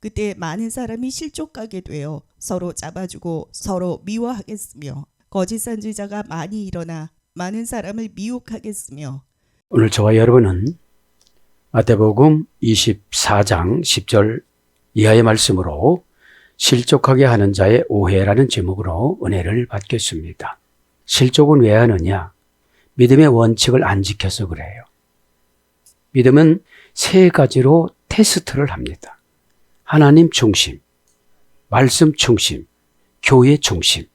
그때 많은 사람이 실족하게 되어 서로 잡아주고 서로 미워하겠으며 거짓 선지자가 많이 일어나 많은 사람을 미혹하겠으며. 오늘 저와 여러분은 마태복음 24장 10절 이하의 말씀으로 실족하게 하는 자의 오해라는 제목으로 은혜를 받겠습니다. 실족은 왜 하느냐? 믿음의 원칙을 안 지켜서 그래요. 믿음은 세 가지로 테스트를 합니다. 하나님 중심, 말씀 중심, 교회 중심.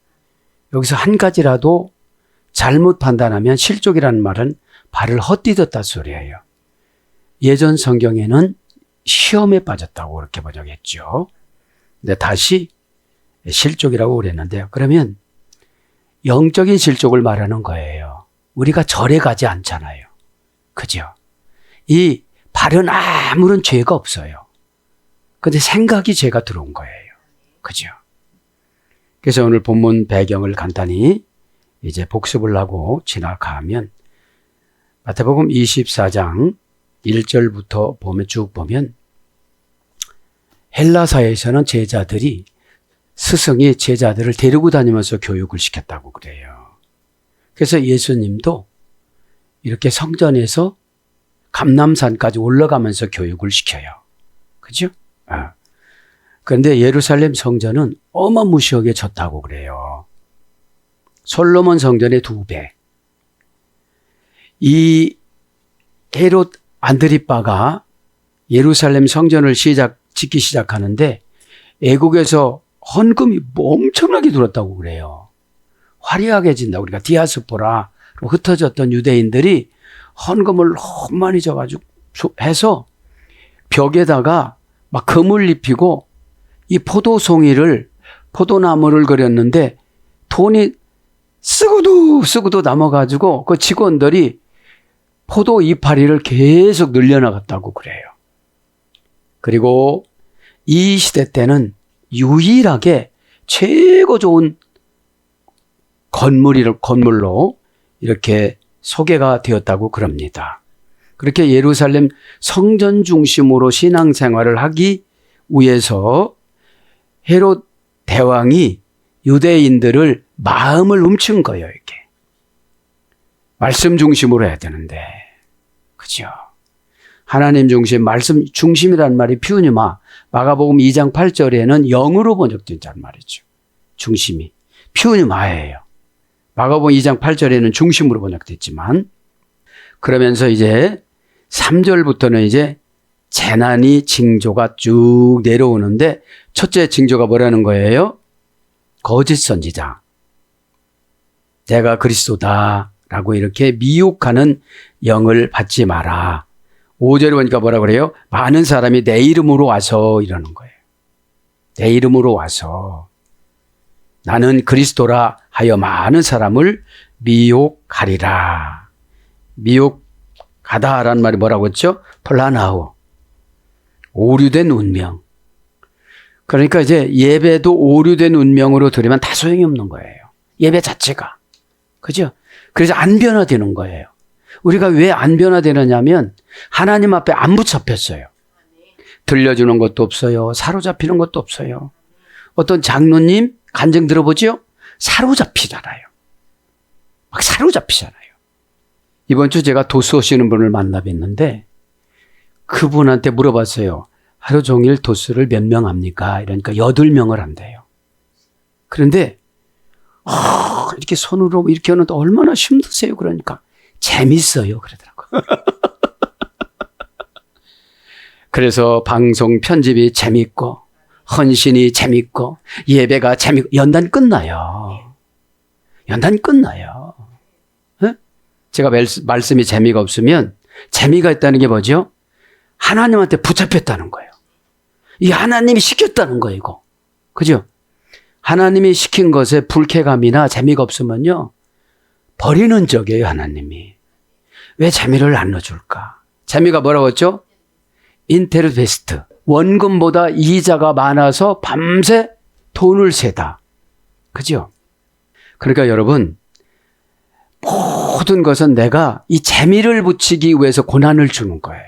여기서 한 가지라도 잘못 판단하면 실족이라는 말은 발을 헛디뎠다 소리예요. 예전 성경에는 시험에 빠졌다고 그렇게 번역했죠. 근데 다시 실족이라고 그랬는데요. 그러면 영적인 실족을 말하는 거예요. 우리가 절에 가지 않잖아요. 그죠? 이 발은 아무런 죄가 없어요. 근데 생각이 죄가 들어온 거예요. 그죠? 그래서 오늘 본문 배경을 간단히 이제 복습을 하고 지나가면 마태복음 24장 1절부터 보면 쭉 보면 헬라사에서는 제자들이 스승이 제자들을 데리고 다니면서 교육을 시켰다고 그래요. 그래서 예수님도 이렇게 성전에서 감람산까지 올라가면서 교육을 시켜요. 그죠? 그런데 예루살렘 성전은 어마무시하게 졌다고 그래요. 솔로몬 성전의 2배. 이 헤롯 안드리빠가 예루살렘 성전을 짓기 시작하는데 애국에서 헌금이 엄청나게 들었다고 그래요. 화려하게 진다. 우리가 디아스포라로 흩어졌던 유대인들이 헌금을 너무 많이 줘가지고 해서 벽에다가 막 금을 입히고 이 포도나무를 그렸는데 돈이 쓰고도 남아가지고 그 직원들이 포도 이파리를 계속 늘려나갔다고 그래요. 그리고 이 시대 때는 유일하게 최고 좋은 건물로 이렇게 소개가 되었다고 그럽니다. 그렇게 예루살렘 성전 중심으로 신앙생활을 하기 위해서 헤롯 대왕이 유대인들을 마음을 훔친 거예요, 이게. 말씀 중심으로 해야 되는데. 그죠? 하나님 중심, 말씀 중심이라는 말이 피우니마, 마가복음 2장 8절에는 영으로 번역된다는 말이죠. 중심이. 피우니마예요. 마가복음 2장 8절에는 중심으로 번역됐지만, 그러면서 이제 3절부터는 이제 재난이 징조가 쭉 내려오는데, 첫째 징조가 뭐라는 거예요? 거짓 선지자. 내가 그리스도다 라고 이렇게 미혹하는 영을 받지 마라. 5절에 보니까 뭐라 그래요? 많은 사람이 내 이름으로 와서 이러는 거예요. 내 이름으로 와서 나는 그리스도라 하여 많은 사람을 미혹하리라. 미혹하다라는 말이 뭐라고 했죠? 플라나우. 오류된 운명. 그러니까 이제 예배도 오류된 운명으로 드리면 다 소용이 없는 거예요. 예배 자체가. 그죠? 그래서 안 변화되는 거예요. 우리가 왜 안 변화되느냐면 하나님 앞에 안 붙잡혔어요. 들려주는 것도 없어요. 사로잡히는 것도 없어요. 어떤 장로님 간증 들어보죠? 사로잡히잖아요. 막 사로잡히잖아요. 이번 주 제가 도수 오시는 분을 만나 뵀는데 그분한테 물어봤어요. 하루 종일 도수를 몇 명 합니까? 이러니까 8명을 한대요. 그런데 이렇게 손으로 이렇게 하는데 얼마나 힘드세요? 그러니까 재밌어요. 그러더라고요. 그래서 방송 편집이 재밌고 헌신이 재밌고 예배가 재밌고 연단 끝나요. 네? 제가 말씀이 재미가 없으면 재미가 있다는 게 뭐죠? 하나님한테 붙잡혔다는 거예요. 이 하나님이 시켰다는 거예요, 이거. 그죠? 하나님이 시킨 것에 불쾌감이나 재미가 없으면요, 버리는 적이에요, 하나님이. 왜 재미를 안 넣어줄까? 재미가 뭐라고 했죠? 인테르베스트. 원금보다 이자가 많아서 밤새 돈을 세다. 그죠? 그러니까 여러분, 모든 것은 내가 이 재미를 붙이기 위해서 고난을 주는 거예요.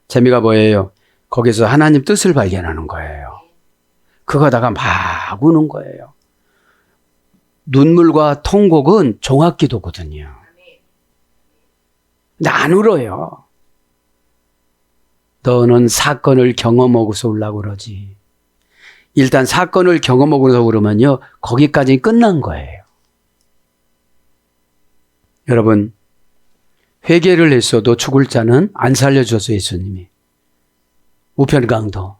재미가 뭐예요? 거기서 하나님 뜻을 발견하는 거예요. 그거다가 막 우는 거예요. 눈물과 통곡은 종합기도거든요. 근데 안 울어요. 너는 사건을 경험하고서 울라고 그러지. 일단 사건을 경험하고서 울으면요, 거기까지 끝난 거예요. 여러분, 회개를 했어도 죽을 자는 안 살려줘서 예수님이. 우편강도.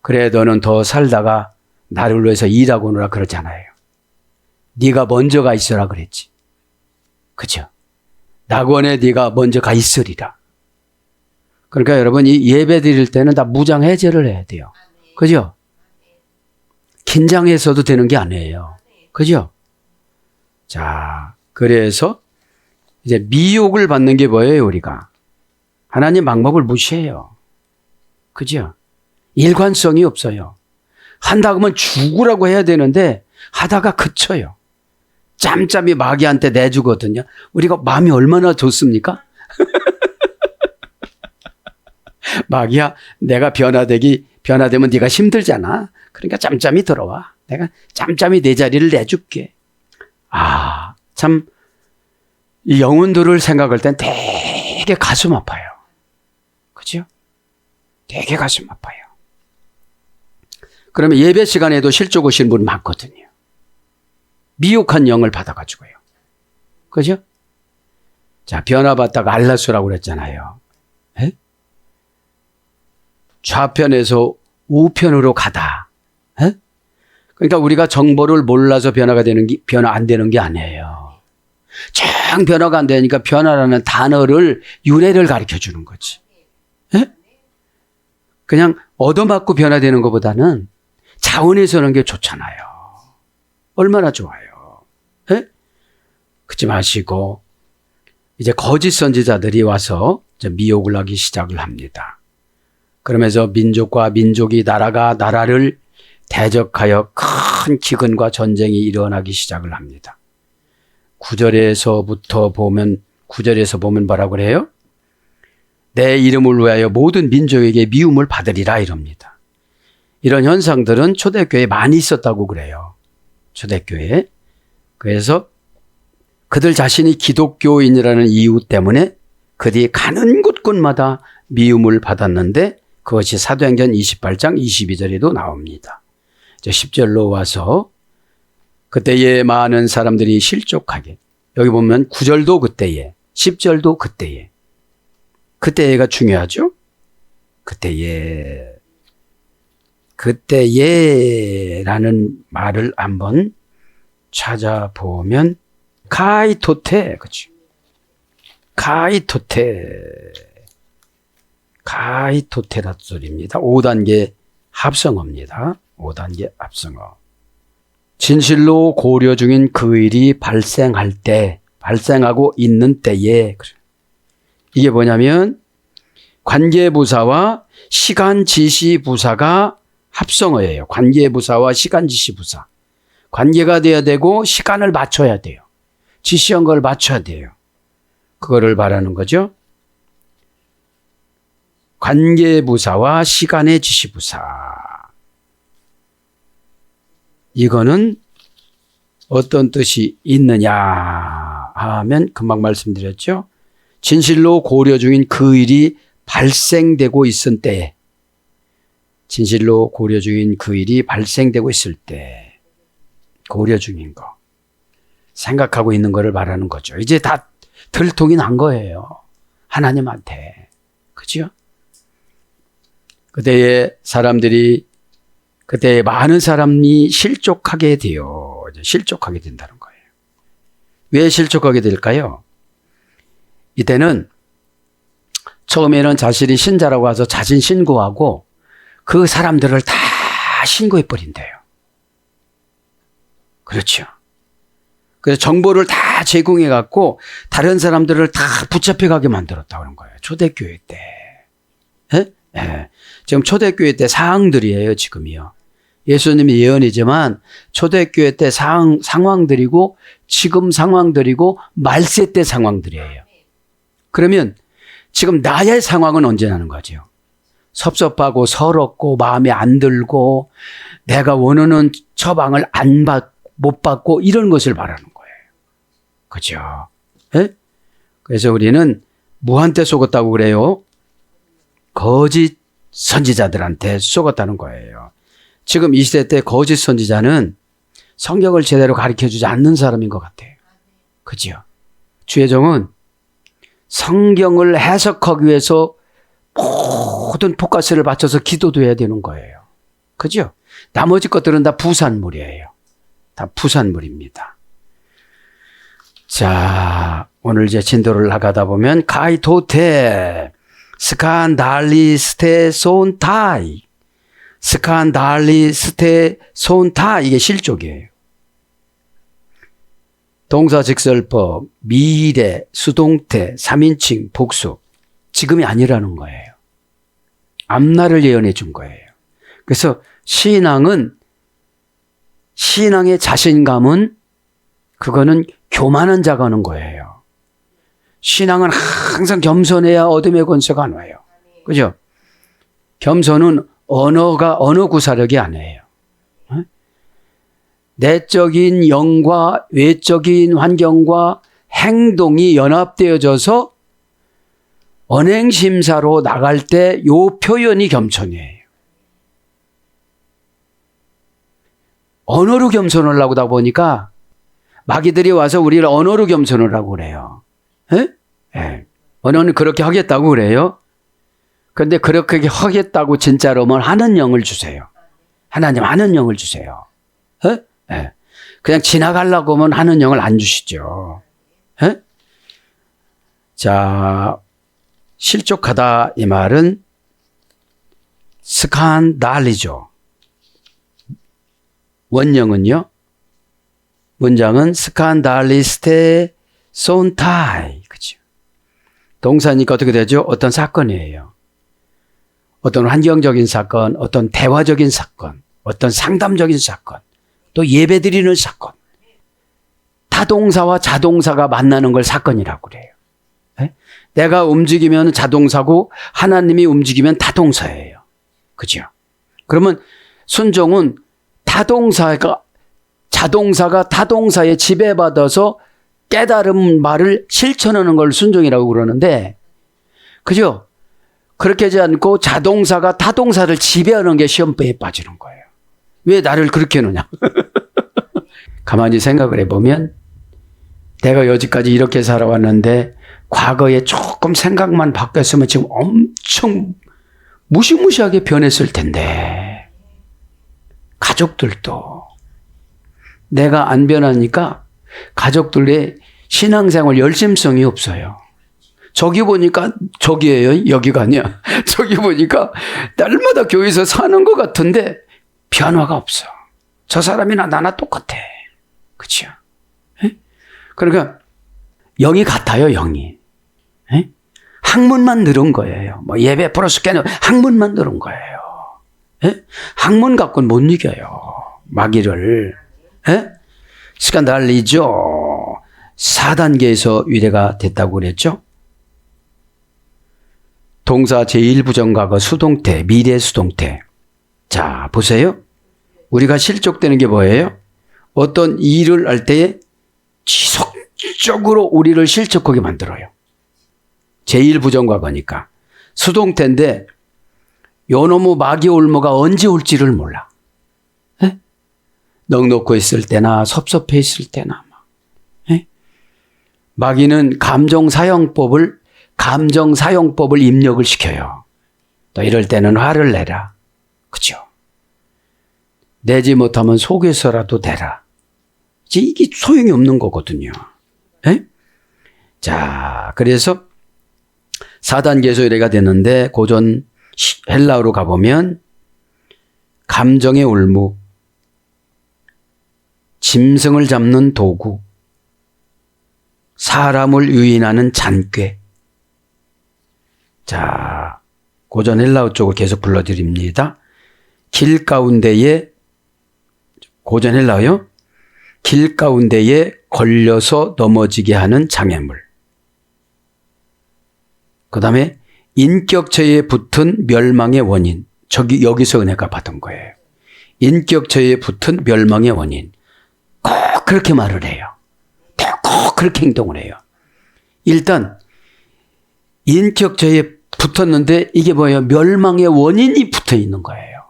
그래, 너는 더 살다가 나를 위해서 일하고 오느라 그러잖아요. 네가 먼저 가 있으라 그랬지. 그죠? 낙원에 네가 먼저 가 있으리라. 그러니까 여러분, 이 예배 드릴 때는 다 무장해제를 해야 돼요. 그죠? 긴장해서도 되는 게 아니에요. 그죠? 자, 그래서 이제 미혹을 받는 게 뭐예요, 우리가? 하나님 방법을 무시해요. 그죠? 일관성이 없어요. 한다 그러면 죽으라고 해야 되는데 하다가 그쳐요. 짬짬이 마귀한테 내주거든요. 우리가 마음이 얼마나 좋습니까? 마귀야, 내가 변화되면 네가 힘들잖아. 그러니까 짬짬이 들어와. 내가 짬짬이 내 자리를 내줄게. 아, 참, 이 영혼들을 생각할 땐 되게 가슴 아파요. 그죠? 되게 가슴 아파요. 그러면 예배 시간에도 실족 오신 분 많거든요. 미혹한 영을 받아가지고요. 그죠? 자, 변화받다가 알라수라고 그랬잖아요. 에? 좌편에서 우편으로 가다. 에? 그러니까 우리가 정보를 몰라서 변화 안 되는 게 아니에요. 정 변화가 안 되니까 변화라는 단어를, 유래를 가르쳐 주는 거지. 에? 그냥 얻어맞고 변화되는 것보다는 자원해서 하는 게 좋잖아요. 얼마나 좋아요. 에? 그러지 마시고 이제 거짓 선지자들이 와서 이제 미혹을 하기 시작을 합니다. 그러면서 민족과 민족이 나라가 나라를 대적하여 큰 기근과 전쟁이 일어나기 시작을 합니다. 9절에서 보면 뭐라고 그래요? 내 이름을 위하여 모든 민족에게 미움을 받으리라 이럽니다. 이런 현상들은 초대교회에 많이 있었다고 그래요. 초대교회에. 그래서 그들 자신이 기독교인이라는 이유 때문에 그들이 가는 곳곳마다 미움을 받았는데 그것이 사도행전 28장 22절에도 나옵니다. 10절로 와서 그때에 많은 사람들이 실족하게, 여기 보면 9절도 그때에, 10절도 그때에. 그때가 중요하죠? 그때에라는 말을 한번 찾아보면 카이토테, 그렇죠? 카이토테라 소리입니다. 5단계 합성어입니다. 5단계 합성어. 진실로 고려 중인 그 일이 발생하고 있는 때에. 이게 뭐냐면 관계부사와 시간지시부사가 합성어예요. 관계부사와 시간지시부사. 관계가 돼야 되고 시간을 맞춰야 돼요. 지시한 걸 맞춰야 돼요. 그거를 말하는 거죠. 관계부사와 시간의 지시부사. 이거는 어떤 뜻이 있느냐 하면 금방 말씀드렸죠. 진실로 고려 중인 그 일이 발생되고 있을 때, 진실로 고려 중인 그 일이 발생되고 있을 때, 고려 중인 거, 생각하고 있는 거를 말하는 거죠. 이제 다 들통이 난 거예요. 하나님한테. 그죠? 그때에 많은 사람이 실족하게 돼요. 실족하게 된다는 거예요. 왜 실족하게 될까요? 이때는 처음에는 자신이 신자라고 해서 자신 신고하고 그 사람들을 다 신고해 버린대요. 그렇죠. 그래서 정보를 다 제공해 갖고 다른 사람들을 다 붙잡혀 가게 만들었다고 하는 거예요. 초대교회 때. 예? 예. 지금 초대교회 때 상황들이에요, 지금이요. 예수님이 예언이지만 초대교회 때 상황들이고 지금 상황들이고 말세 때 상황들이에요. 그러면 지금 나의 상황은 언제 나는 거죠? 섭섭하고 서럽고 마음에 안 들고 내가 원하는 처방을 못 받고 이런 것을 바라는 거예요. 그죠? 예? 그래서 우리는 무한테 속았다고 그래요. 거짓 선지자들한테 속았다는 거예요. 지금 이 시대 때 거짓 선지자는 성경을 제대로 가르쳐주지 않는 사람인 것 같아요. 그죠? 주의 종은 성경을 해석하기 위해서 모든 포커스를 맞춰서 기도도 해야 되는 거예요. 그죠? 나머지 것들은 다 부산물이에요. 다 부산물입니다. 자, 오늘 이제 진도를 나가다 보면 가이토테 스칸달리스테 손타이 스칸달리스테 손타 이게 실족이에요. 동사직설법, 미래, 수동태, 3인칭, 복수 지금이 아니라는 거예요. 앞날을 예언해 준 거예요. 그래서 신앙의 자신감은 그거는 교만한 자가 하는 거예요. 신앙은 항상 겸손해야 어둠의 권세가 안 와요. 그죠? 겸손은 언어 구사력이 아니에요. 내적인 영과 외적인 환경과 행동이 연합되어져서 언행심사로 나갈 때 요 표현이 겸손이에요. 언어로 겸손을 하고 다 보니까 마귀들이 와서 우리를 언어로 겸손을 하고 그래요. 예? 예. 언어는 그렇게 하겠다고 그래요. 그런데 그렇게 하겠다고 진짜로면 하는 영을 주세요. 하나님 하는 영을 주세요. 예? 예. 그냥 지나가려고 하면 하는 영을 안 주시죠. 예? 자, 실족하다 이 말은 스칸달리죠. 원형은요. 문장은 스칸달리스테 손타이. 그죠? 동사니까 어떻게 되죠? 어떤 사건이에요. 어떤 환경적인 사건, 어떤 대화적인 사건, 어떤 상담적인 사건, 또 예배드리는 사건. 타동사와 자동사가 만나는 걸 사건이라고 그래요. 네? 내가 움직이면 자동사고 하나님이 움직이면 타동사예요. 그죠? 그러면 순종은 자동사가 타동사에 지배받아서 깨달은 말을 실천하는 걸 순종이라고 그러는데, 그죠? 그렇게 하지 않고 자동사가 타동사를 지배하는 게 시험대에 빠지는 거예요. 왜 나를 그렇게 해놓냐? 가만히 생각을 해보면 내가 여지까지 이렇게 살아왔는데 과거에 조금 생각만 바뀌었으면 지금 엄청 무시무시하게 변했을 텐데, 가족들도 내가 안 변하니까 가족들의 신앙생활 열심성이 없어요. 저기 보니까 저기예요. 여기가 아니야. 저기 보니까 날마다 교회에서 사는 것 같은데 변화가 없어. 저 사람이나 나나 똑같아. 그렇죠? 그러니까 영이 같아요. 영이. 에? 학문만 늘은 거예요. 뭐 예배 플러스 깨는 학문만 늘은 거예요. 에? 학문 갖고는 못 이겨요. 마귀를. 에? 시간 달리죠. 4단계에서 위례가 됐다고 그랬죠. 동사 제1부정과거 수동태, 미래 수동태. 자, 보세요. 우리가 실족되는 게 뭐예요? 어떤 일을 할 때에 지속적으로 우리를 실족하게 만들어요. 제1부정과거니까. 수동태인데 요놈의 마귀 올모가 언제 올지를 몰라. 에? 넉넉고 있을 때나 섭섭해 있을 때나. 에? 마귀는 감정 사용법을 입력을 시켜요. 또 이럴 때는 화를 내라. 그죠? 내지 못하면 속에서라도 대라. 이게 소용이 없는 거거든요. 에? 자, 그래서 4단계에서 이래가 되는데 고전 헬라어로 가보면 감정의 올무, 짐승을 잡는 도구, 사람을 유인하는 잔꾀. 자, 고전 헬라어 쪽을 계속 불러드립니다. 길 가운데에, 고전 헬라어요? 길 가운데에 걸려서 넘어지게 하는 장애물. 그 다음에 인격체에 붙은 멸망의 원인. 여기서 은혜가 받은 거예요. 인격체에 붙은 멸망의 원인. 꼭 그렇게 말을 해요. 꼭 그렇게 행동을 해요. 일단 인격체에 붙었는데 이게 뭐예요? 멸망의 원인이 붙어 있는 거예요.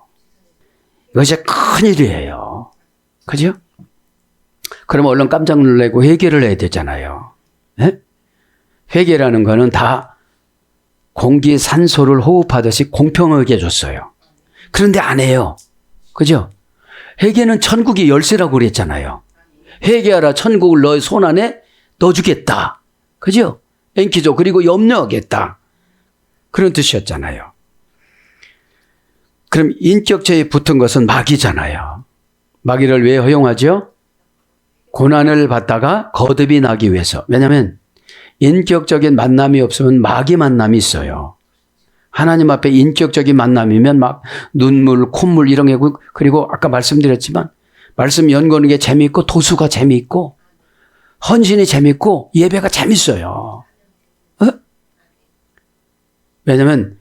이것이 큰일이에요. 그죠? 그러면 얼른 깜짝 놀라고 회개를 해야 되잖아요. 네? 회개라는 거는 다 공기 산소를 호흡하듯이 공평하게 해줬어요. 그런데 안 해요. 그죠? 회개는 천국의 열쇠라고 그랬잖아요. 회개하라, 천국을 너의 손 안에 넣어주겠다. 그죠? 엔키죠. 그리고 염려하겠다. 그런 뜻이었잖아요. 그럼 인격체에 붙은 것은 마귀잖아요. 마귀를 왜 허용하죠? 고난을 받다가 거듭이 나기 위해서. 왜냐하면 인격적인 만남이 없으면 마귀 만남이 있어요. 하나님 앞에 인격적인 만남이면 막 눈물, 콧물 이런 게, 그리고 아까 말씀드렸지만 말씀 연구하는 게 재미있고 도수가 재미있고 헌신이 재미있고 예배가 재밌어요. 왜냐하면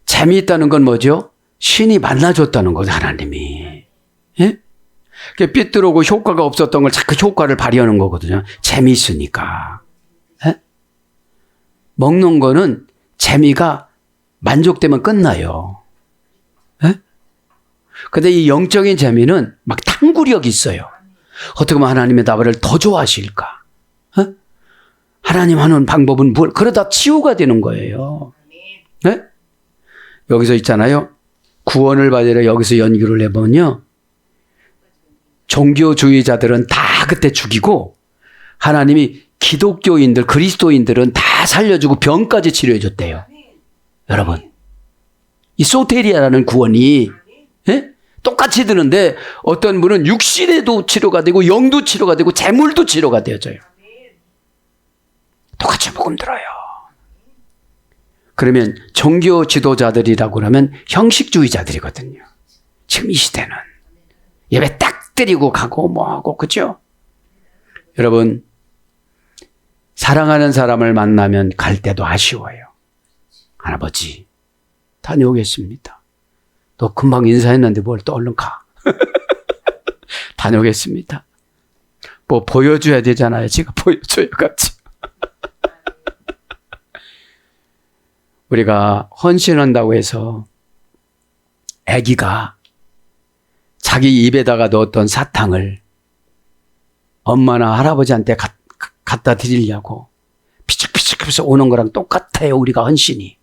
재미있다는 건 뭐죠? 신이 만나줬다는 거죠, 하나님이. 예? 삐뚤어고 효과가 없었던 걸 자꾸 효과를 발휘하는 거거든요. 재미있으니까. 예? 먹는 거는 재미가 만족되면 끝나요. 예? 근데 이 영적인 재미는 막 탐구력이 있어요. 어떻게 하면 하나님의 나를 더 좋아하실까? 예? 하나님 하는 방법은 뭘? 그러다 치유가 되는 거예요. 예? 여기서 있잖아요. 구원을 받으려 여기서 연구를 해보면요. 종교주의자들은 다 그때 죽이고 하나님이 기독교인들, 그리스도인들은 다 살려주고 병까지 치료해줬대요. 여러분, 이 소테리아라는 구원이 예? 똑같이 드는데 어떤 분은 육신에도 치료가 되고 영도 치료가 되고 재물도 치료가 되어져요. 똑같이 복음 들어요. 그러면 종교 지도자들이라고 그러면 형식주의자들이거든요. 지금 이 시대는 예배 딱 드리고 가고 뭐하고, 그죠? 여러분, 사랑하는 사람을 만나면 갈 때도 아쉬워요. 할아버지 다녀오겠습니다. 너 금방 인사했는데 뭘 또 얼른 가. 다녀오겠습니다. 뭐 보여줘야 되잖아요. 제가 보여줘요 같이. 우리가 헌신한다고 해서 아기가 자기 입에다가 넣었던 사탕을 엄마나 할아버지한테 갖다 드리려고 피죽피죽하면서 오는 거랑 똑같아요. 우리가 헌신이.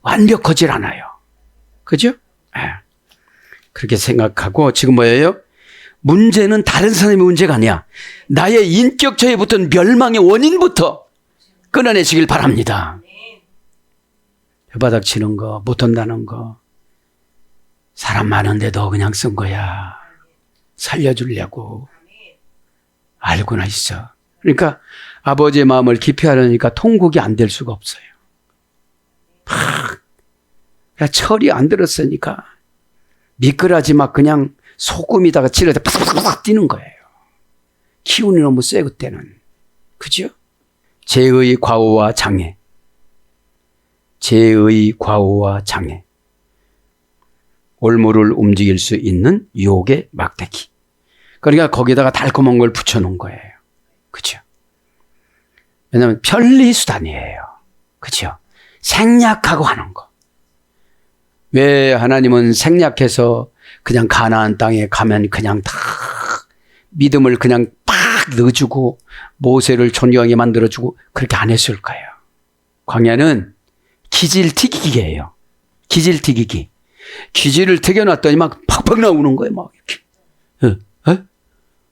완벽하질 않아요. 그죠? 네. 그렇게 생각하고 지금 뭐예요? 문제는 다른 사람의 문제가 아니야. 나의 인격체에 붙은 멸망의 원인부터 끊어내시길 바랍니다. 혓바닥 치는 거, 못한다는 거, 사람 많은데 너 그냥 쓴 거야. 살려주려고. 알고나 있어. 그러니까 아버지의 마음을 깊이 하려니까 통곡이 안 될 수가 없어요. 철이 안 들었으니까 미끄러지 막 그냥 소금에다가 찔러서 팍팍팍 뛰는 거예요. 기운이 너무 세 그때는. 그죠? 죄의 과오와 장애. 죄의 과오와 장애. 올무를 움직일 수 있는 유혹의 막대기. 그러니까 거기다가 달콤한 걸 붙여놓은 거예요. 그죠? 왜냐하면 편리수단이에요. 그죠? 생략하고 하는 거. 왜 하나님은 생략해서 그냥 가나안 땅에 가면 그냥 다 믿음을 그냥 팍 넣어주고 모세를 존경하게 만들어주고 그렇게 안 했을까요? 광야는 기질튀기기예요. 기질튀기기. 기질을 튀겨놨더니 막 팍팍 나오는 거예요. 막 이렇게.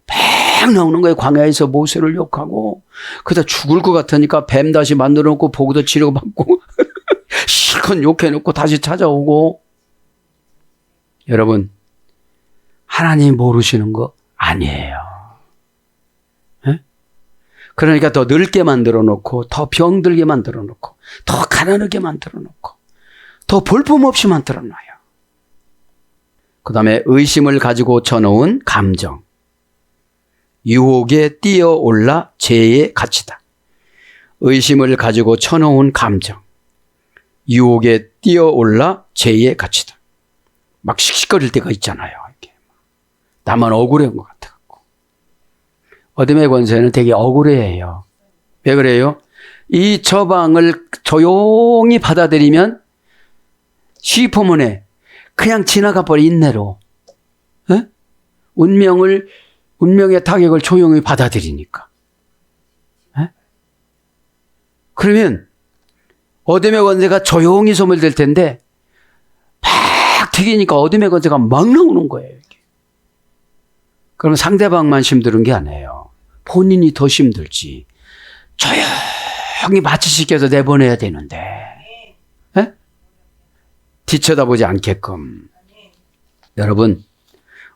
팍 나오는 거예요. 광야에서 모세를 욕하고 그러다 죽을 것 같으니까 뱀 다시 만들어 놓고 보고도 치료받고 실컷 욕해놓고 다시 찾아오고. 여러분, 하나님 모르시는 거 아니에요. 네? 그러니까 더 늙게 만들어 놓고 더 병들게 만들어 놓고 더 가난하게 만들어 놓고 더 볼품없이 만들어 놔요. 그 다음에 의심을 가지고 쳐놓은 감정. 유혹에 뛰어올라 죄의 가치다. 의심을 가지고 쳐놓은 감정. 유혹에 뛰어올라 죄에 갇히다. 막 씩씩거릴 때가 있잖아요. 이렇게. 나만 억울한 것 같아갖고. 어둠의 권세는 되게 억울해해요. 왜 그래요? 이 처방을 조용히 받아들이면 쉬포문에 그냥 지나가 버린 인내로 운명의 타격을 조용히 받아들이니까. 그러면 어둠의 권세가 조용히 소멸될 텐데 막 튀기니까 어둠의 권세가 막 나오는 거예요. 이렇게. 그러면 상대방만 힘든 게 아니에요. 본인이 더 힘들지. 조용히 마취시켜서 내보내야 되는데 뒤쳐다보지 않게끔. 여러분,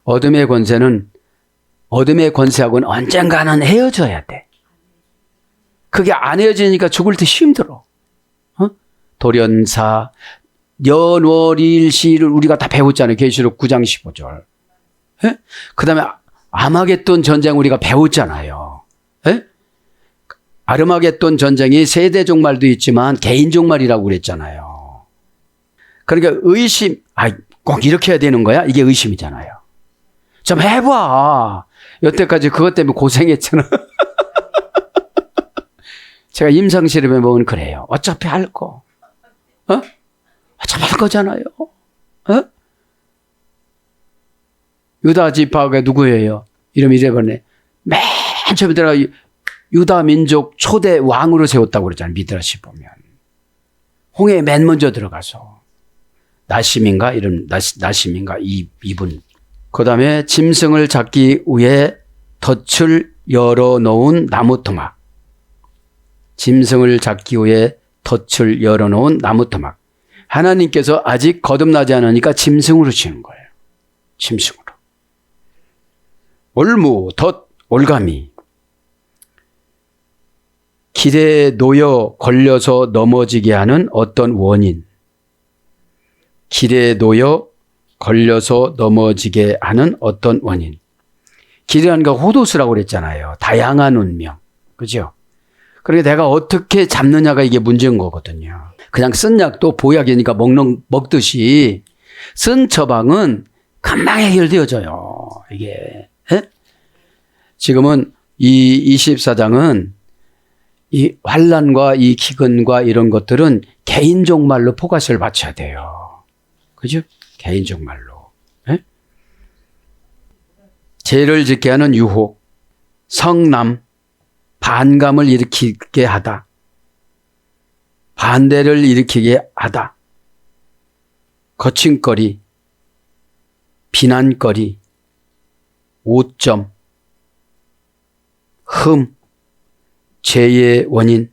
어둠의 권세하고는 언젠가는 헤어져야 돼. 그게 안 헤어지니까 죽을 때 힘들어. 돌연사, 연월일시를 우리가 다 배웠잖아요. 계시록 9장 15절. 그 다음에 아마겟돈 전쟁 우리가 배웠잖아요. 아르마겟돈 전쟁이 세대 종말도 있지만 개인 종말이라고 그랬잖아요. 그러니까 꼭 이렇게 해야 되는 거야? 이게 의심이잖아요. 좀 해봐. 여태까지 그것 때문에 고생했잖아. 제가 임상실험해 보면 그래요. 어차피 할 거. 어차피 할 거잖아요. 유다 지파가 누구예요? 이름이 이래버네. 맨 처음에 들어가 유다 민족 초대 왕으로 세웠다고 그랬잖아요. 미드라시 보면. 홍해에 맨 먼저 들어가서. 나심인가? 이분. 그 다음에 짐승을 잡기 위해 덫을 열어놓은 나무 토막. 짐승을 잡기 위해 덫을 열어놓은 나무 토막. 하나님께서 아직 거듭나지 않으니까 짐승으로 치는 거예요. 짐승으로. 올무, 덫, 올가미. 길에 놓여 걸려서 넘어지게 하는 어떤 원인. 길에 놓여 걸려서 넘어지게 하는 어떤 원인. 길이라는 거 호도스라고 그랬잖아요. 다양한 운명. 그죠? 그러니까 내가 어떻게 잡느냐가 이게 문제인 거거든요. 그냥 쓴 약도 보약이니까 먹듯이 쓴 처방은 금방 해결되어져요. 이게. 지금은 이 24장은 이 환난과 이 기근과 이런 것들은 개인적 말로 포커스를 맞춰야 돼요. 그죠? 개인적 말로. 죄를 짓게 하는 유혹, 성남, 반감을 일으키게 하다. 반대를 일으키게 하다. 거침거리, 비난거리, 오점, 흠, 죄의 원인,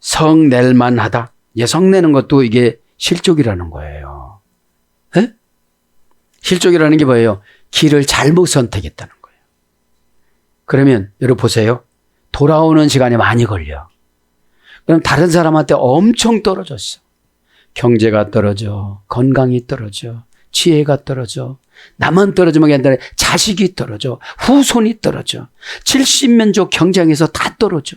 성낼만 하다. 성내는 것도 이게 실족이라는 거예요. 실족이라는 게 뭐예요? 길을 잘못 선택했다는 거예요. 그러면 여러분 보세요. 돌아오는 시간이 많이 걸려. 그럼 다른 사람한테 엄청 떨어졌어. 경제가 떨어져, 건강이 떨어져, 지혜가 떨어져. 나만 떨어지면 게 아니라 자식이 떨어져, 후손이 떨어져. 70민족 경쟁에서 다 떨어져.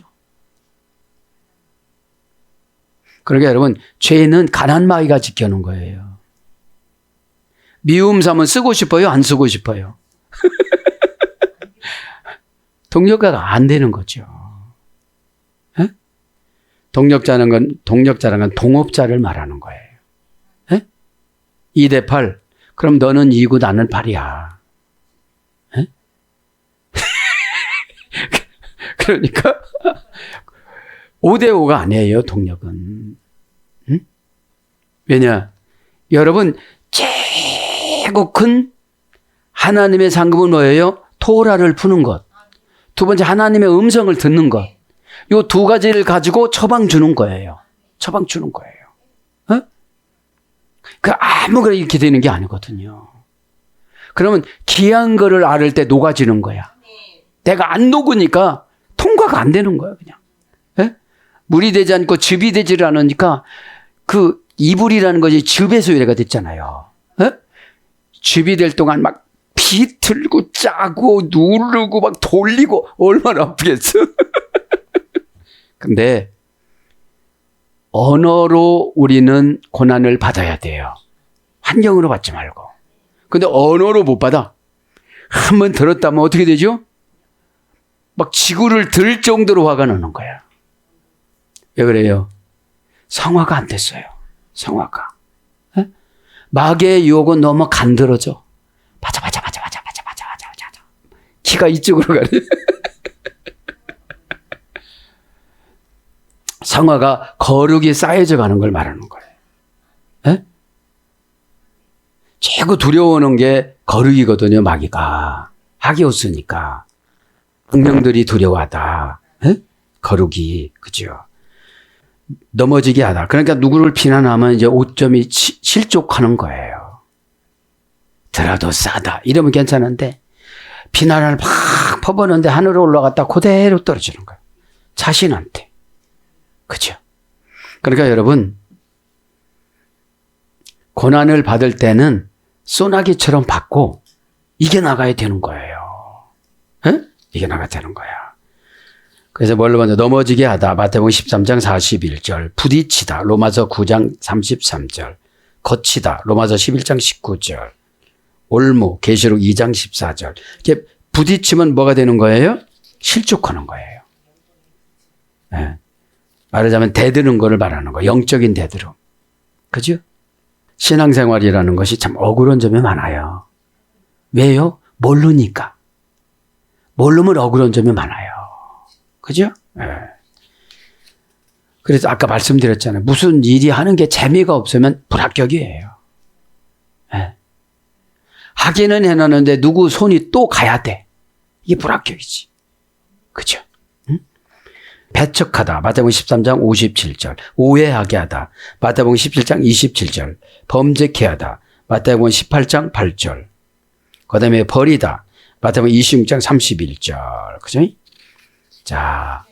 그러니까 여러분, 죄는 가난마귀가 지켜놓은 거예요. 미움 삼은 쓰고 싶어요? 안 쓰고 싶어요? 동력자가 안 되는 거죠. 동력자라는 건 동업자를 말하는 거예요. 2대 8. 그럼 너는 2고 나는 8이야. 그러니까 5대 5가 아니에요, 동력은. 왜냐? 여러분, 최고 큰 하나님의 상급은 뭐예요? 토라를 푸는 것. 두 번째, 하나님의 음성을 듣는 것. 요 두 가지를 가지고 처방 주는 거예요. 처방 주는 거예요. 그 아무거나 이렇게 되는 게 아니거든요. 그러면 귀한 거를 앓을 때 녹아지는 거야. 내가 안 녹으니까 통과가 안 되는 거야, 그냥. 물이 되지 않고 즙이 되지를 않으니까 그 이불이라는 것이 즙의 소유가 됐잖아요. 즙이 될 동안 막 비틀고 짜고 누르고 막 돌리고 얼마나 아프겠어. 근데 언어로 우리는 고난을 받아야 돼요. 환경으로 받지 말고. 근데 언어로 못 받아. 한번 들었다면 어떻게 되죠? 막 지구를 들 정도로 화가 나는 거야. 왜 그래요? 성화가 안 됐어요. 성화가. 에? 마귀의 유혹은 너무 간들어져. 맞아. 키가 이쪽으로 가네. 성화가 거룩이 쌓여져 가는 걸 말하는 거예요. 에? 최고 두려워하는 게 거룩이거든요, 마귀가. 하기오스니까. 악령들이 두려워하다. 에? 거룩이. 그죠? 넘어지게 하다. 그러니까 누구를 비난하면 이제 오점이 실족하는 거예요. 들어도 싸다. 이러면 괜찮은데, 비난을 막 퍼붓는데 하늘에 올라갔다 그대로 떨어지는 거예요. 자신한테. 그죠? 그러니까 여러분, 고난을 받을 때는 소나기처럼 받고 이겨나가야 되는 거예요. 에? 이겨나가야 되는 거야. 그래서 뭘로 먼저 넘어지게 하다. 마태복음 13장 41절. 부딪히다. 로마서 9장 33절. 거치다. 로마서 11장 19절. 올무. 계시록 2장 14절. 이렇게 부딪히면 뭐가 되는 거예요? 실족하는 거예요. 네. 말하자면 대드는 거를 말하는 거예요. 영적인 대드름. 그죠? 신앙생활이라는 것이 참 억울한 점이 많아요. 왜요? 모르니까. 모르면 억울한 점이 많아요. 그죠? 네. 그래서 아까 말씀드렸잖아요. 무슨 일이 하는 게 재미가 없으면 불합격이에요. 네. 하기는 해놨는데 누구 손이 또 가야 돼. 이게 불합격이지. 그죠? 응? 배척하다. 마태복음 13장 57절. 오해하게 하다. 마태복음 17장 27절. 범죄케 하다. 마태복음 18장 8절. 그 다음에 버리다. 마태복음 26장 31절. 그죠? 자,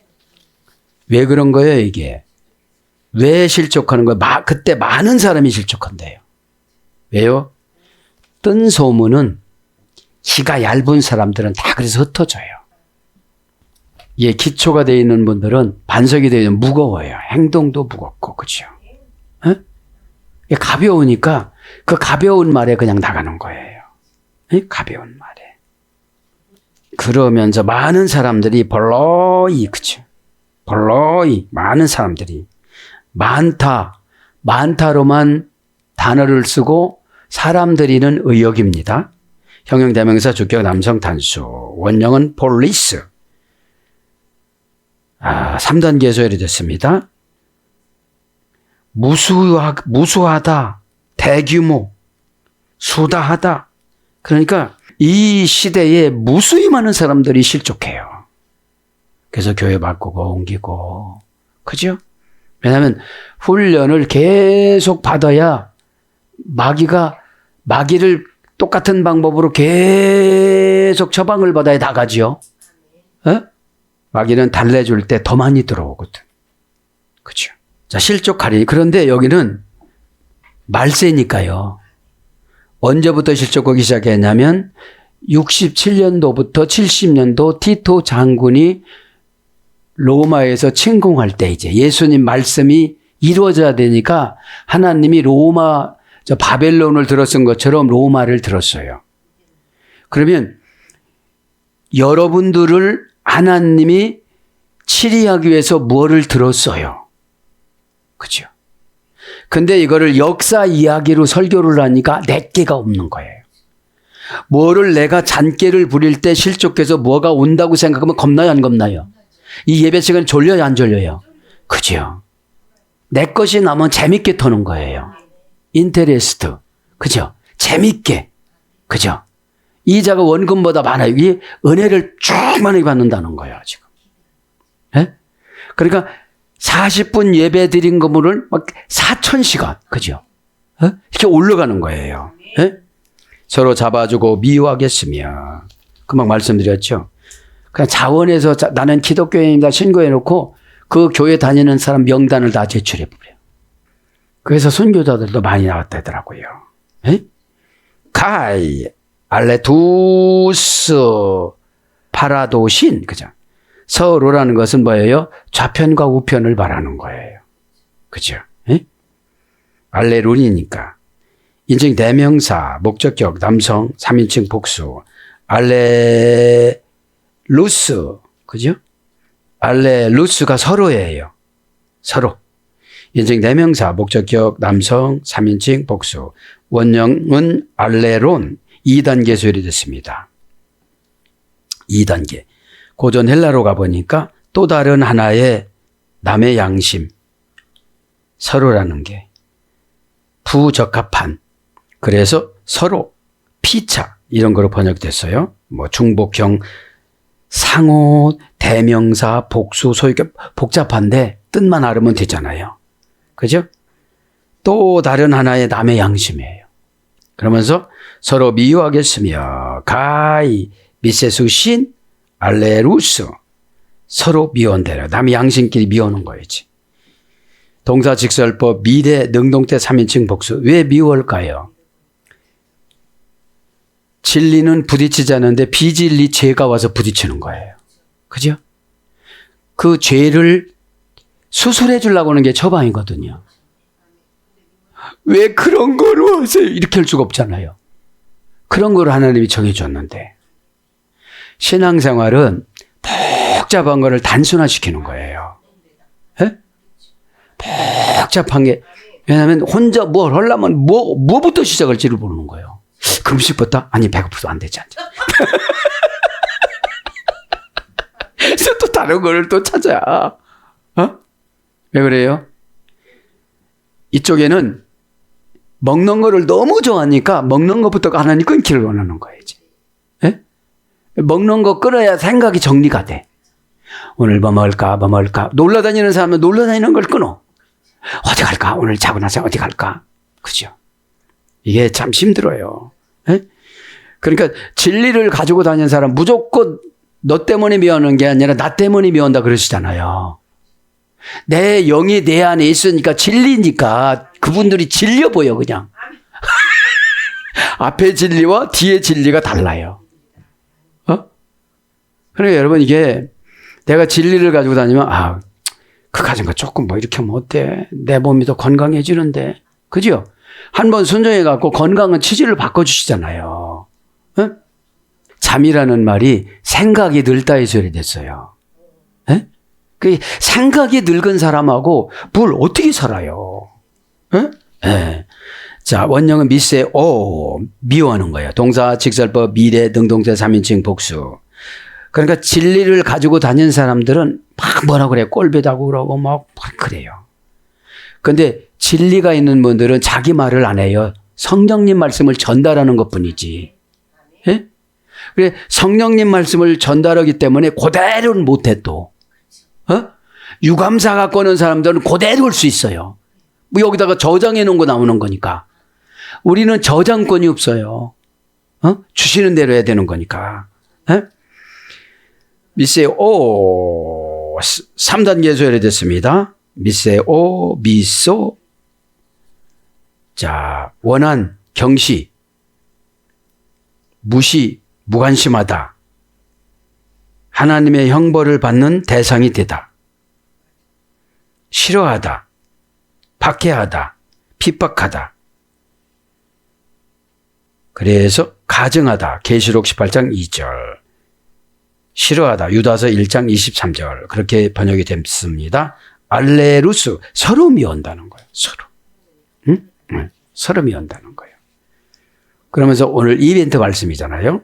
왜 그런 거예요, 이게? 왜 실족하는 거예요? 그때 많은 사람이 실족한대요. 왜요? 뜬 소문은 키가 얇은 사람들은 다 그래서 흩어져요. 예, 기초가 되어 있는 분들은 반석이 되어 있는 무거워요. 행동도 무겁고, 그죠? 에? 가벼우니까 그 가벼운 말에 그냥 나가는 거예요. 에? 가벼운 말에. 그러면서 많은 사람들이 벌러이, 그죠? 벌러이, 많은 사람들이. 많다로만 단어를 쓰고 사람들이는 의역입니다. 형용대명사 주격 남성 단수. 원형은 폴리스. 3단계에서 이렇게 됐습니다. 무수하다. 대규모. 수다하다. 그러니까 이 시대에 무수히 많은 사람들이 실족해요. 그래서 교회 바꾸고 옮기고. 그죠? 왜냐하면 훈련을 계속 받아야 마귀를 똑같은 방법으로 계속 처방을 받아야 나가지요. 에? 마귀는 달래줄 때 더 많이 들어오거든. 그죠? 자, 실족하리. 그런데 여기는 말세니까요. 언제부터 실족하기 시작했냐면 67년도부터 70년도 티토 장군이 로마에서 침공할 때 이제 예수님 말씀이 이루어져야 되니까 하나님이 바벨론을 들었은 것처럼 로마를 들었어요. 그러면 여러분들을 하나님이 치리하기 위해서 뭐를 들었어요? 그죠? 근데 이거를 역사 이야기로 설교를 하니까 내게가 없는 거예요. 뭐를 내가 잔꾀를 부릴 때 실족해서 뭐가 온다고 생각하면 겁나요, 안 겁나요? 이 예배 시간 졸려요, 안 졸려요? 그죠? 내 것이 나면 재밌게 터는 거예요. 인테레스트. 그죠? 재밌게. 그죠? 이자가 원금보다 많아요. 이 은혜를 쭉 많이 받는다는 거예요, 지금. 예? 그러니까 40분 예배 드린 거를 막 4,000시간. 그죠? 예? 이렇게 올라가는 거예요. 예? 서로 잡아주고 미워하겠으며. 금방 말씀드렸죠? 그냥 자원해서 나는 기독교인입니다. 신고해놓고 그 교회 다니는 사람 명단을 다 제출해버려요. 그래서 선교자들도 많이 나왔다더라고요. 에? 카이, 알레투스, 파라도신, 그죠? 서로라는 것은 뭐예요? 좌편과 우편을 말하는 거예요. 그죠? 예? 알레론이니까. 인칭 대명사, 목적격, 남성, 3인칭 복수. 알레루스, 그죠? 알레루스가 서로예요. 서로. 인칭 대명사, 목적격, 남성, 3인칭 복수. 원형은 알레론, 2단계 소열이 됐습니다. 2단계. 고전 헬라로 가보니까 또 다른 하나의 남의 양심, 서로라는 게 부적합한, 그래서 서로, 피차 이런 거로 번역됐어요. 뭐 중복형, 상호, 대명사, 복수, 소위 복잡한데 뜻만 알으면 되잖아요. 그죠? 또 다른 하나의 남의 양심이에요. 그러면서 서로 미워하겠으며 가이 미세수 신 알레루스, 서로 미워한대요. 남의 양심끼리 미워하는 거였지. 동사직설법 미래 능동태 3인칭 복수. 왜 미워할까요? 진리는 부딪히지 않는데 비진리 죄가 와서 부딪히는 거예요. 그죠? 그 죄를 수술해 주려고 하는 게 처방이거든요. 왜 그런 거로 하세요? 이렇게 할 수가 없잖아요. 그런 걸 하나님이 정해줬는데. 신앙생활은 복잡한 거를 단순화시키는 거예요. 예? 복잡한 게, 왜냐하면 혼자 뭘 하려면 뭐부터 시작할지를 모르는 거예요. 금식부터? 아니, 배고프도 안 되지 않죠. 그래서 또 다른 거를 또 찾아. 왜 그래요? 이쪽에는 먹는 거를 너무 좋아하니까 먹는 것부터 하나님 끊기를 원하는 거야지. 예? 먹는 거 끊어야 생각이 정리가 돼. 오늘 뭐 먹을까? 놀러다니는 사람은 놀러다니는 걸 끊어. 어디 갈까? 오늘 자고 나서 어디 갈까? 그죠? 이게 참 힘들어요. 예? 그러니까 진리를 가지고 다니는 사람 무조건 너 때문에 미워하는 게 아니라 나 때문에 미워한다 그러시잖아요. 내 영이 내 안에 있으니까 진리니까 그분들이 질려 보여 그냥. 앞에 진리와 뒤에 진리가 달라요. 그러니까 여러분 이게 내가 진리를 가지고 다니면 그 가진 거 조금 뭐 이렇게 하면 어때? 내 몸이 더 건강해지는데. 그죠? 한번 순종해 갖고 건강은 치질을 바꿔주시잖아요. 잠이라는 말이 생각이 늙다의 소리 됐어요. 에? 그 생각이 늙은 사람하고 뭘 어떻게 살아요? 예. 자, 원형은 미세오, 미워하는 거예요. 동사, 직설법, 미래, 능동태 3인칭 복수. 그러니까 진리를 가지고 다니는 사람들은 막 뭐라 그래요? 꼴배다고 그러고 막 그래요. 근데 진리가 있는 분들은 자기 말을 안 해요. 성령님 말씀을 전달하는 것 뿐이지. 예? 그래, 성령님 말씀을 전달하기 때문에 그대로는 못해 또. 유감사 갖고 오는 사람들은 그대로 올 수 있어요. 뭐 여기다가 저장해 놓은 거 나오는 거니까. 우리는 저장권이 없어요. 주시는 대로 해야 되는 거니까. 미세오 3단계 소열이 됐습니다. 미세오 미소. 자, 원한 경시, 무시, 무관심하다. 하나님의 형벌을 받는 대상이 되다. 싫어하다. 박해하다. 핍박하다. 그래서 가증하다. 계시록 18장 2절. 싫어하다. 유다서 1장 23절. 그렇게 번역이 됐습니다. 알레루스. 서로 미워한다는 거예요. 서로. 응? 서로 미워한다는 거예요. 그러면서 오늘 이벤트 말씀이잖아요.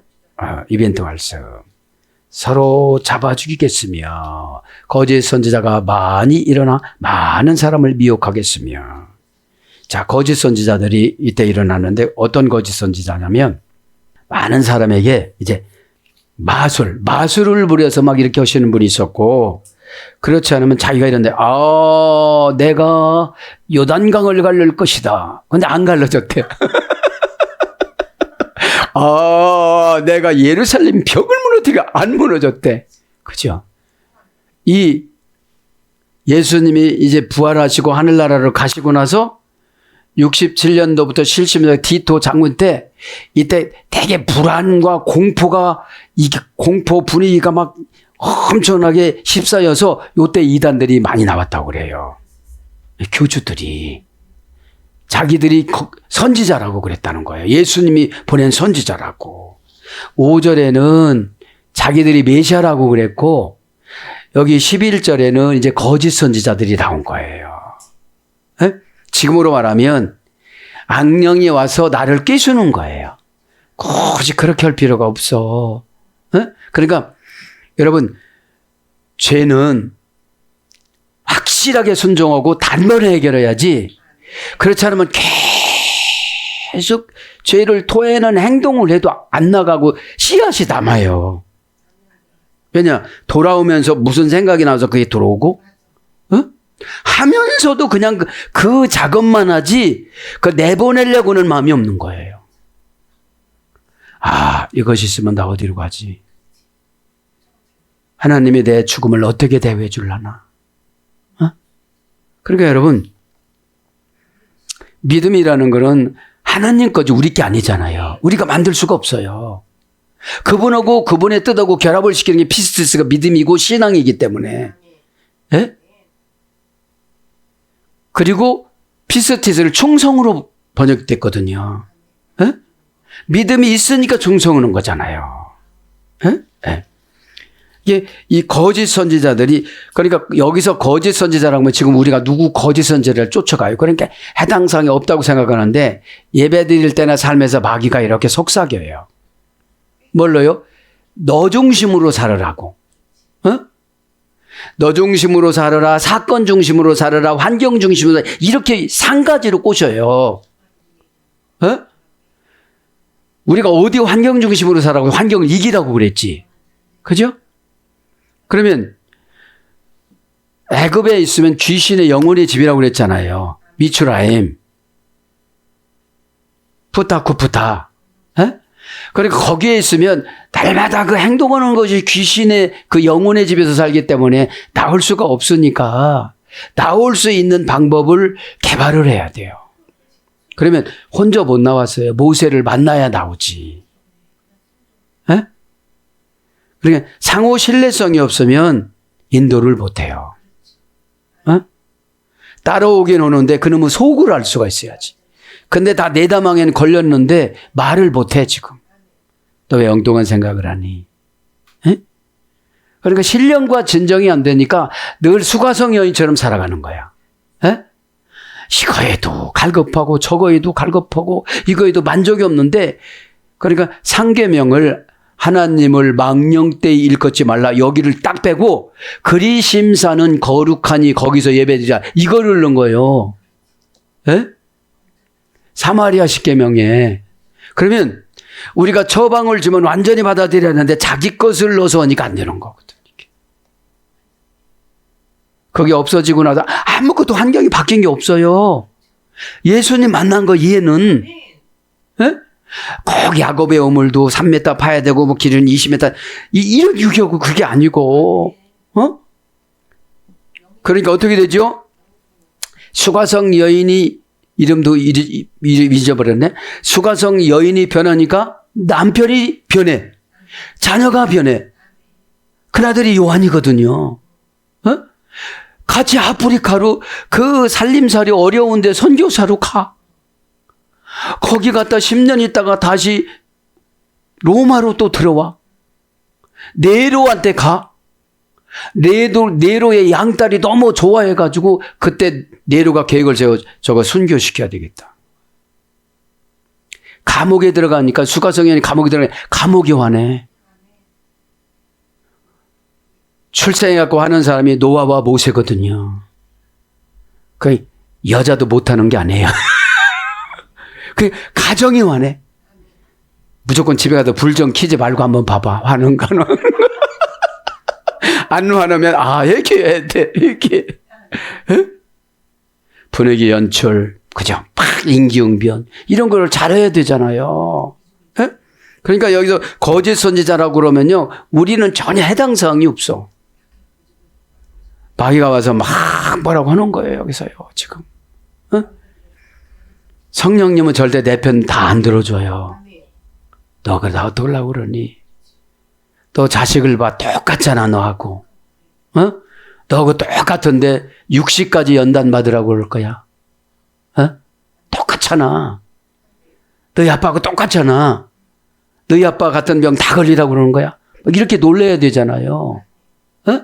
이벤트 말씀. 서로 잡아 죽이겠으며 거짓 선지자가 많이 일어나 많은 사람을 미혹하겠으며. 자, 거짓 선지자들이 이때 일어나는데 어떤 거짓 선지자냐면 많은 사람에게 이제 마술을 부려서 막 이렇게 하시는 분이 있었고, 그렇지 않으면 자기가 이런데 내가 요단강을 갈릴 것이다. 근데 안 갈라졌대. 내가 예루살렘 벽을 무너뜨리고 안 무너졌대. 그죠? 이 예수님이 이제 부활하시고 하늘나라로 가시고 나서 67년도부터 70년도 디토 장군 때 이때 되게 불안과 공포가 이게 공포 분위기가 막 엄청나게 휩싸여서 요때 이단들이 많이 나왔다고 그래요. 교주들이 자기들이 선지자라고 그랬다는 거예요. 예수님이 보낸 선지자라고. 5절에는 자기들이 메시아라고 그랬고 여기 11절에는 이제 거짓 선지자들이 나온 거예요. 에? 지금으로 말하면 악령이 와서 나를 꿰수는 거예요. 굳이 그렇게 할 필요가 없어. 에? 그러니까 여러분 죄는 확실하게 순종하고 단번에 해결해야지 그렇지 않으면 계속 죄를 토해내는 행동을 해도 안 나가고 씨앗이 남아요. 왜냐? 돌아오면서 무슨 생각이 나서 그게 들어오고 하면서도 그냥 그 작업만 하지 그 내보내려고는 마음이 없는 거예요. 아, 이것이 있으면 나 어디로 가지? 하나님이 내 죽음을 어떻게 대우해 줄라나? 그러니까 여러분 믿음이라는 것은 하나님 거지 우리 게 아니잖아요. 우리가 만들 수가 없어요. 그분하고 그분의 뜻하고 결합을 시키는 게 피스티스가 믿음이고 신앙이기 때문에. 예? 그리고 피스티스를 충성으로 번역됐거든요. 예? 믿음이 있으니까 충성하는 거잖아요. 예? 예. 이게 이 거짓 선지자들이 그러니까 여기서 거짓 선지자라고 하면 지금 우리가 누구 거짓 선지자를 쫓아가요. 그러니까 해당 사항이 없다고 생각하는데 예배 드릴 때나 삶에서 마귀가 이렇게 속삭여요. 뭘로요? 너 중심으로 살으라고. 어? 너 중심으로 살아라. 사건 중심으로 살아라. 환경 중심으로 살아라. 이렇게 한 가지로 꼬셔요. 어? 우리가 어디 환경 중심으로 살라고 환경을 이기라고 그랬지. 그죠? 그러면 애굽에 있으면 귀신의 영혼의 집이라고 그랬잖아요. 미추라임, 푸타쿠푸타. 그러니까 거기에 있으면 날마다 그 행동하는 것이 귀신의 그 영혼의 집에서 살기 때문에 나올 수가 없으니까 나올 수 있는 방법을 개발을 해야 돼요. 그러면 혼자 못 나왔어요. 모세를 만나야 나오지. 에? 그러니까 상호 신뢰성이 없으면 인도를 못해요. 어? 따라오긴 오는데 그놈의 속을 알 수가 있어야지. 근데 다 내다망에는 걸렸는데 말을 못해 지금. 너 왜 엉뚱한 생각을 하니? 에? 그러니까 신령과 진정이 안 되니까 늘 수가성 여인처럼 살아가는 거야. 에? 이거에도 갈급하고 저거에도 갈급하고 이거에도 만족이 없는데 그러니까 상계명을 하나님을 망령되이 일컫지 말라 여기를 딱 빼고 그리 심사는 거룩하니 거기서 예배드리자 이거를 넣은 거예요. 에? 사마리아 십계명에. 그러면 우리가 처방을 주면 완전히 받아들여야 하는데 자기 것을 넣어서 하니까 안 되는 거거든요. 그게 없어지고 나서 아무것도 환경이 바뀐 게 없어요. 예수님 만난 거 얘는 에? 꼭 야곱의 우물도 3m 파야 되고 뭐 길은 20m 이런 유교고 그게 아니고 어? 그러니까 어떻게 되죠? 수가성 여인이 이름도 잊어버렸네. 수가성 여인이 변하니까 남편이 변해. 자녀가 변해. 큰아들이 요한이거든요. 어? 같이 아프리카로 그 살림살이 어려운데 선교사로 가. 거기 갔다 10년 있다가 다시 로마로 또 들어와. 네로한테 가. 네로의 양딸이 너무 좋아해가지고 그때 네로가 계획을 세워 저거 순교시켜야 되겠다. 감옥에 들어가니까 수가성현이 감옥에 들어가니까 감옥이 화내. 출생해갖고 하는 사람이 노아와 모세거든요. 그 여자도 못하는 게 아니에요. 그 가정이 화내. 무조건 집에 가서 불 좀 켜지 말고 한번 봐봐. 화는 거는. 안 화나면 이렇게 해야 돼. 이렇게. 에? 분위기 연출, 그죠? 막 임기응변 이런 걸 잘해야 되잖아요. 에? 그러니까 여기서 거짓 선지자라고 그러면요, 우리는 전혀 해당 사항이 없어. 마귀가 와서 막 뭐라고 하는 거예요, 여기서요, 지금. 어? 성령님은 절대 내 편 다 안 들어줘요. 너가 나 어떡하려고 그러니? 너 자식을 봐, 똑같잖아, 너하고. 어? 너하고 똑같은데 60가지 연단 받으라고 그럴 거야. 어? 똑같잖아. 너희 아빠하고 똑같잖아. 너희 아빠 같은 병 다 걸리라고 그러는 거야. 이렇게 놀래야 되잖아요. 어?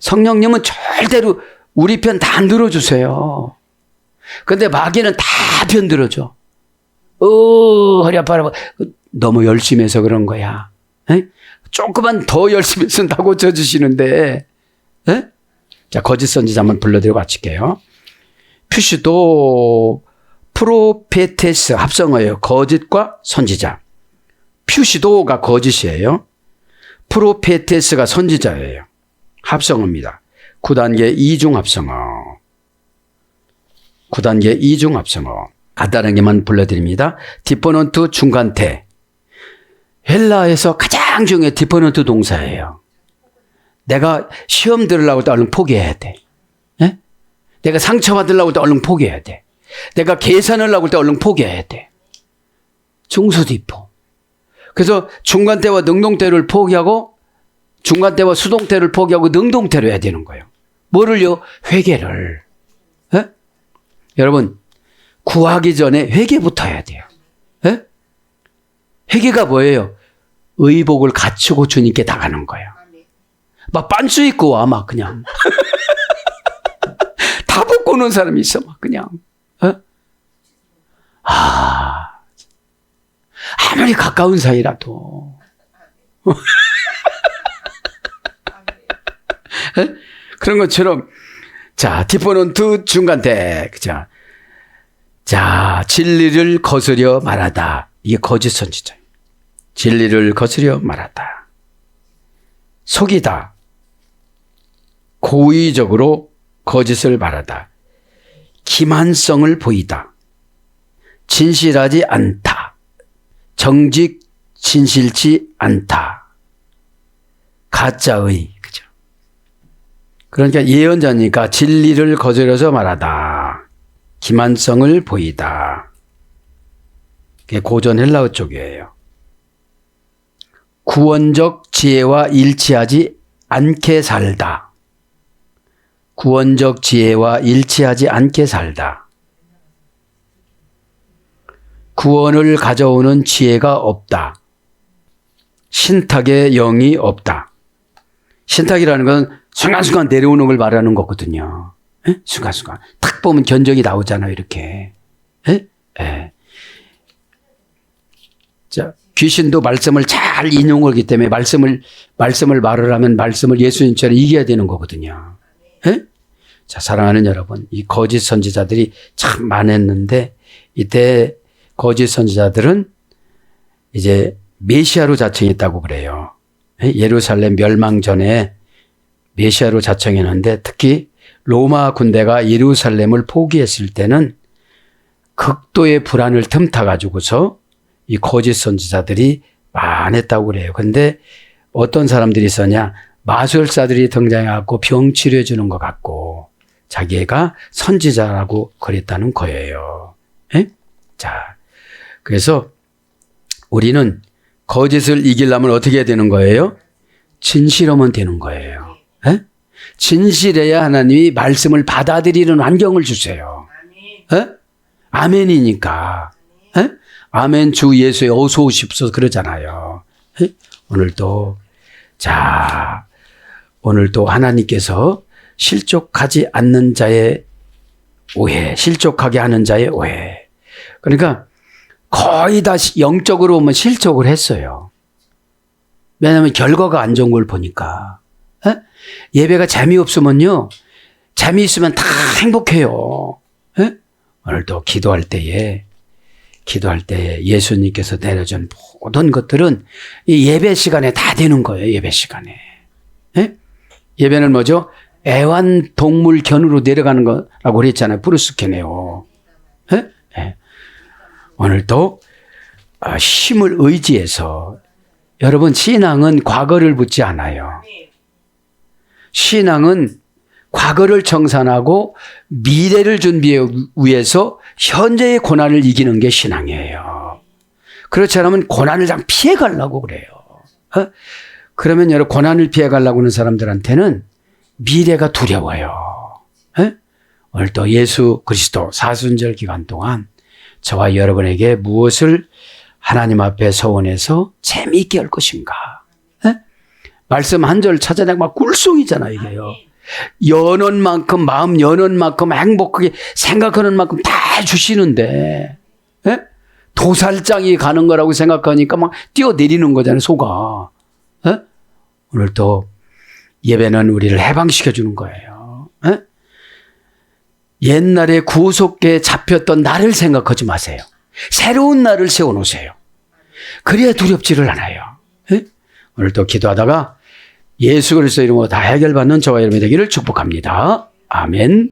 성령님은 절대로 우리 편 다 안 들어주세요. 근데 마귀는 다 편 들어줘. 허리 아파라. 너무 열심히 해서 그런 거야. 에? 조금만 더 열심히 해서 다 고쳐주시는데. 에? 자, 거짓 선지자 한번 불러드리고 마칠게요. 퓨시도 프로페테스 합성어예요. 거짓과 선지자. 퓨시도가 거짓이에요. 프로페테스가 선지자예요. 합성어입니다. 9단계 이중 합성어. 9단계 이중 합성어. 간단한 개만 불러드립니다. 디퍼넌트 중간태. 헬라에서 가장 중요한 디퍼넌트 동사예요. 내가 시험 들으려고 할 때 얼른 포기해야 돼. 예? 내가 상처받으려고 할 때 얼른 포기해야 돼. 내가 계산하려고 할 때 얼른 포기해야 돼. 중수디포. 그래서 중간태와 능동태를 포기하고 중간태와 수동태를 포기하고 능동태로 해야 되는 거예요. 뭐를요? 회개를. 예? 여러분, 구하기 전에 회개부터 해야 돼요. 예? 회개가 뭐예요? 의복을 갖추고 주님께 나가는 거예요. 막 빤스 입고 와, 막 그냥. 다 벗고 오는 사람이 있어, 막 그냥. 어? 아무리 가까운 사이라도. 그런 것처럼, 자, 디퍼넌트 중간태. 그죠? 자, 진리를 거스려 말하다. 이게 거짓 선지자예요. 진리를 거스려 말하다. 속이다. 고의적으로 거짓을 말하다. 기만성을 보이다. 진실하지 않다. 정직 진실치 않다. 가짜의. 그죠? 그러니까 예언자니까 진리를 거스려서 말하다. 기만성을 보이다. 그게 고전 헬라어 쪽이에요. 구원적 지혜와 일치하지 않게 살다. 구원적 지혜와 일치하지 않게 살다. 구원을 가져오는 지혜가 없다. 신탁의 영이 없다. 신탁이라는 건 순간순간 내려오는 걸 말하는 거거든요. 에? 순간순간. 탁 보면 견적이 나오잖아요, 이렇게. 에? 에. 자, 귀신도 말씀을 잘 인용하기 때문에 말씀을 말을 하면 말씀을 예수님처럼 이겨야 되는 거거든요. 에? 자, 사랑하는 여러분, 이 거짓 선지자들이 참 많았는데 이때 거짓 선지자들은 이제 메시아로 자청했다고 그래요. 예루살렘 멸망 전에 메시아로 자청했는데 특히 로마 군대가 예루살렘을 포기했을 때는 극도의 불안을 틈타 가지고서 이 거짓 선지자들이 많았다고 그래요. 근데 어떤 사람들이 있었냐? 마술사들이 등장해갖고 병 치료해 주는 것 같고 자기가 선지자라고 그랬다는 거예요. 에? 자, 그래서 우리는 거짓을 이기려면 어떻게 해야 되는 거예요? 진실하면 되는 거예요. 에? 진실해야 하나님이 말씀을 받아들이는 환경을 주세요. 에? 아멘이니까. 에? 아멘 주 예수에 어서 오십소서 그러잖아요. 에? 오늘도 하나님께서 실족하지 않는 자의 오해, 실족하게 하는 자의 오해. 그러니까 거의 다 영적으로 보면 실족을 했어요. 왜냐하면 결과가 안 좋은 걸 보니까. 에? 예배가 재미없으면요. 재미있으면 다 행복해요. 에? 오늘도 기도할 때에 예수님께서 내려준 모든 것들은 이 예배 시간에 다 되는 거예요. 예배 시간에. 에? 예배는 뭐죠? 애완동물견으로 내려가는 거라고 그랬잖아요. 브루스케네오. 에? 에. 오늘도 힘을 의지해서 여러분 신앙은 과거를 묻지 않아요. 신앙은 과거를 청산하고 미래를 준비하기 위해서 현재의 고난을 이기는 게 신앙이에요. 그렇지 않으면 고난을 좀 피해가려고 그래요. 그러면 여러분 고난을 피해가려고 하는 사람들한테는 미래가 두려워요. 예? 오늘도 예수 그리스도 사순절 기간 동안 저와 여러분에게 무엇을 하나님 앞에 서원해서 재미있게 할 것인가? 예? 말씀 한 절 찾아내고 막 꿀송이잖아요, 이게요. 여는 만큼, 마음 여는 만큼, 행복하게 생각하는 만큼 다 주시는데, 예? 도살장이 가는 거라고 생각하니까 막 뛰어내리는 거잖아요, 속아. 예? 오늘도 예배는 우리를 해방시켜 주는 거예요. 예? 옛날에 구속계에 잡혔던 나를 생각하지 마세요. 새로운 나를 세워놓으세요. 그래야 두렵지를 않아요. 예? 오늘도 기도하다가 예수 그리스도 이름으로 다 해결받는 저와 여러분이 되기를 축복합니다. 아멘.